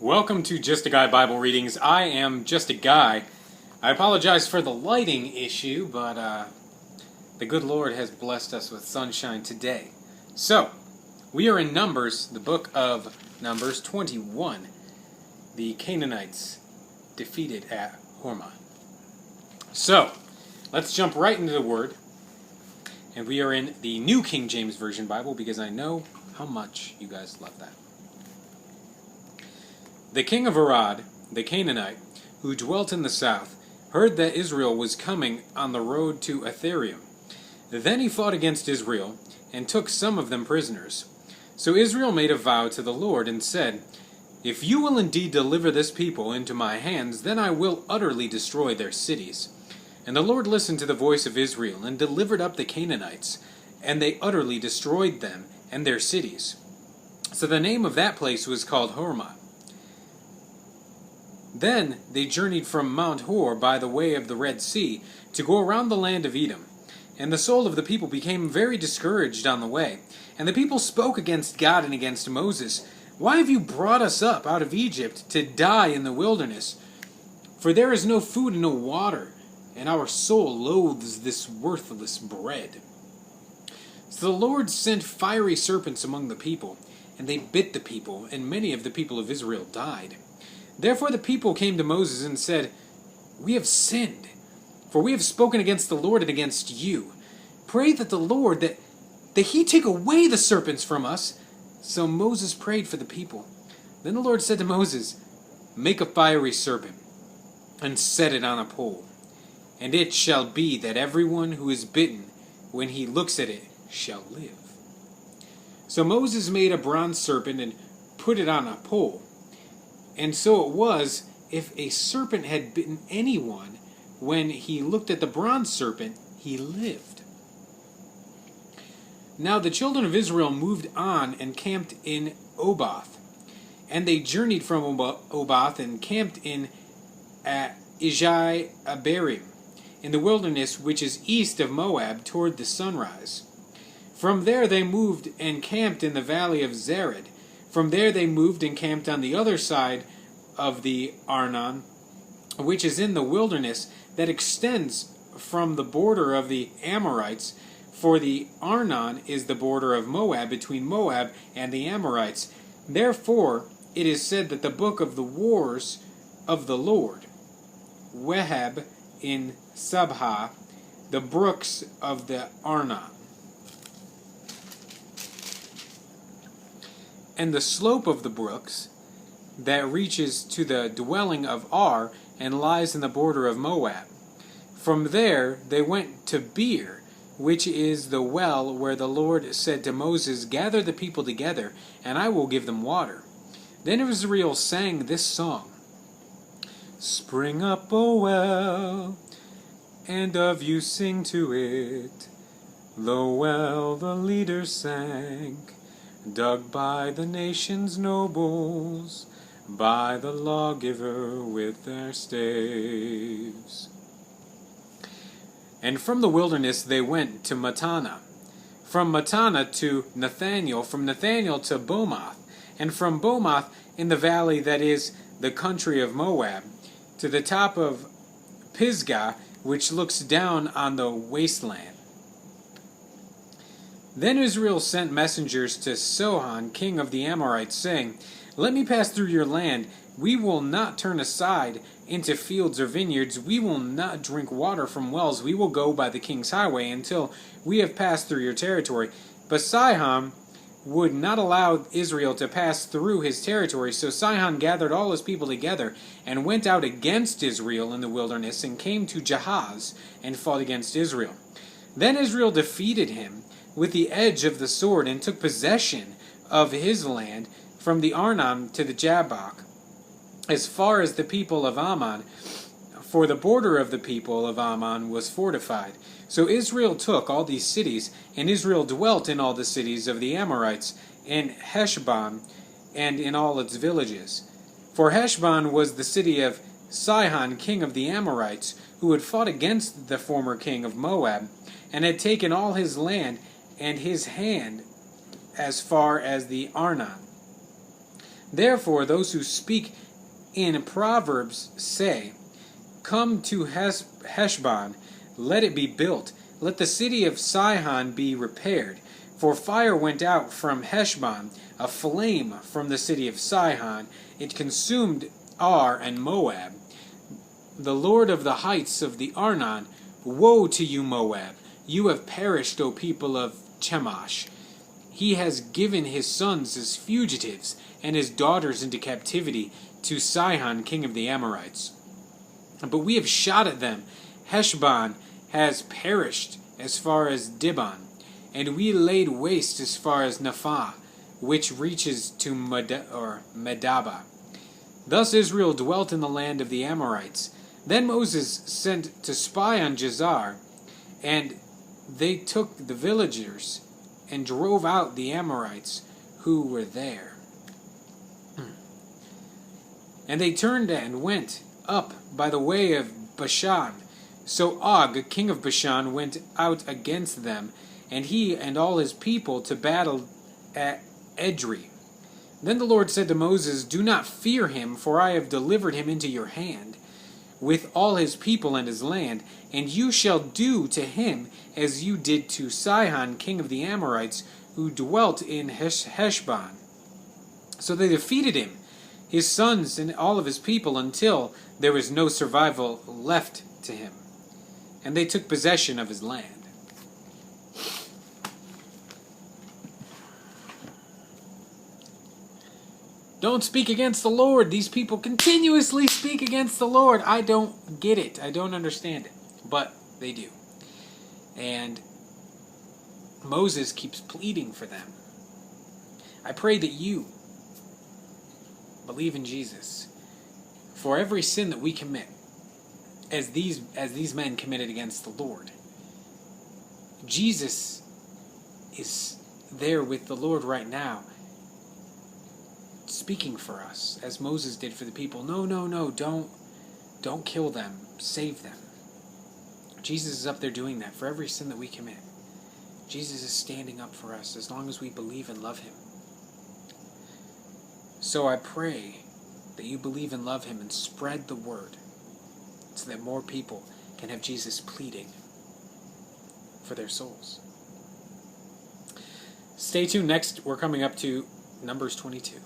Welcome to Just a Guy Bible Readings. I am Just a Guy. I apologize for the lighting issue, but the good Lord has blessed us with sunshine today. So, we are in Numbers, the book of Numbers 21. The Canaanites defeated at Hormah. So, let's jump right into the Word. And we are in the New King James Version Bible because I know how much you guys love that. The king of Arad, the Canaanite, who dwelt in the south, heard that Israel was coming on the road to Atharium. Then he fought against Israel, and took some of them prisoners. So Israel made a vow to the Lord, and said, "If you will indeed deliver this people into my hands, then I will utterly destroy their cities." And the Lord listened to the voice of Israel, and delivered up the Canaanites, and they utterly destroyed them and their cities. So the name of that place was called Hormah. Then they journeyed from Mount Hor by the way of the Red Sea to go around the land of Edom. And the soul of the people became very discouraged on the way. And the people spoke against God and against Moses. "Why have you brought us up out of Egypt to die in the wilderness? For there is no food and no water, and our soul loathes this worthless bread." So the Lord sent fiery serpents among the people, and they bit the people, and many of the people of Israel died. Therefore the people came to Moses and said, "We have sinned, for we have spoken against the Lord and against you. Pray that the Lord, that he take away the serpents from us." So Moses prayed for the people. Then the Lord said to Moses, "Make a fiery serpent, and set it on a pole. And it shall be that everyone who is bitten, when he looks at it, shall live." So Moses made a bronze serpent and put it on a pole. And so it was, if a serpent had bitten anyone, when he looked at the bronze serpent, he lived. Now the children of Israel moved on and camped in Oboth. And they journeyed from Oboth and camped in Ijai-Abarim, in the wilderness which is east of Moab, toward the sunrise. From there they moved and camped in the valley of Zered. From there they moved and camped on the other side of the Arnon, which is in the wilderness that extends from the border of the Amorites, for the Arnon is the border of Moab, between Moab and the Amorites. Therefore it is said that the book of the wars of the Lord, Weheb in Sabha, the brooks of the Arnon. And the slope of the brooks that reaches to the dwelling of Ar and lies in the border of Moab. From there they went to Beer, which is the well where the Lord said to Moses, "Gather the people together, and I will give them water." Then Israel sang this song: "Spring up, O well, and of you sing to it. The well the leaders sank, dug by the nation's nobles, by the lawgiver with their staves." And from the wilderness they went to Mattanah, from Mattanah to Nathanael, from Nathanael to Bomoth, and from Bomoth in the valley that is the country of Moab, to the top of Pisgah, which looks down on the wasteland. Then Israel sent messengers to Sihon, king of the Amorites, saying, "Let me pass through your land. We will not turn aside into fields or vineyards. We will not drink water from wells. We will go by the king's highway until we have passed through your territory." But Sihon would not allow Israel to pass through his territory. So Sihon gathered all his people together and went out against Israel in the wilderness, and came to Jahaz and fought against Israel. Then Israel defeated him with the edge of the sword, and took possession of his land from the Arnon to the Jabbok, as far as the people of Ammon, for the border of the people of Ammon was fortified. So Israel took all these cities, and Israel dwelt in all the cities of the Amorites, in Heshbon, and in all its villages. For Heshbon was the city of Sihon, king of the Amorites, who had fought against the former king of Moab, and had taken all his land and his hand as far as the Arnon. Therefore, those who speak in Proverbs say, Come to Heshbon, let it be built. Let the city of Sihon be repaired. For fire went out from Heshbon, a flame from the city of Sihon. It consumed Ar and Moab. The Lord of the heights of the Arnon, woe to you, Moab! You have perished, O people of Chemosh. He has given his sons as fugitives, and his daughters into captivity, to Sihon, king of the Amorites. But we have shot at them. Heshbon has perished as far as Dibon, and we laid waste as far as Naphah, which reaches to Medaba. Thus Israel dwelt in the land of the Amorites. Then Moses sent to spy on Jazer, and they took the villagers and drove out the Amorites who were there. And they turned and went up by the way of Bashan. So Og, king of Bashan, went out against them, and he and all his people to battle at Edrei. Then the Lord said to Moses, Do not fear him, for I have delivered him into your hand, with all his people and his land, and you shall do to him as you did to Sihon, king of the Amorites, who dwelt in Heshbon. So they defeated him, his sons and all of his people, until there was no survival left to him. And they took possession of his land. Don't speak against the Lord. These people continuously speak against the Lord. I don't get it. I don't understand it. But they do. And Moses keeps pleading for them. I pray that you believe in Jesus for every sin that we commit, as these men committed against the Lord. Jesus is there with the Lord right now, speaking for us, as Moses did for the people. No, don't kill them, save them. Jesus is up there doing that for every sin that we commit. Jesus is standing up for us as long as we believe and love him. So I pray that you believe and love him and spread the word so that more people can have Jesus pleading for their souls. Stay tuned. Next, we're coming up to Numbers 22.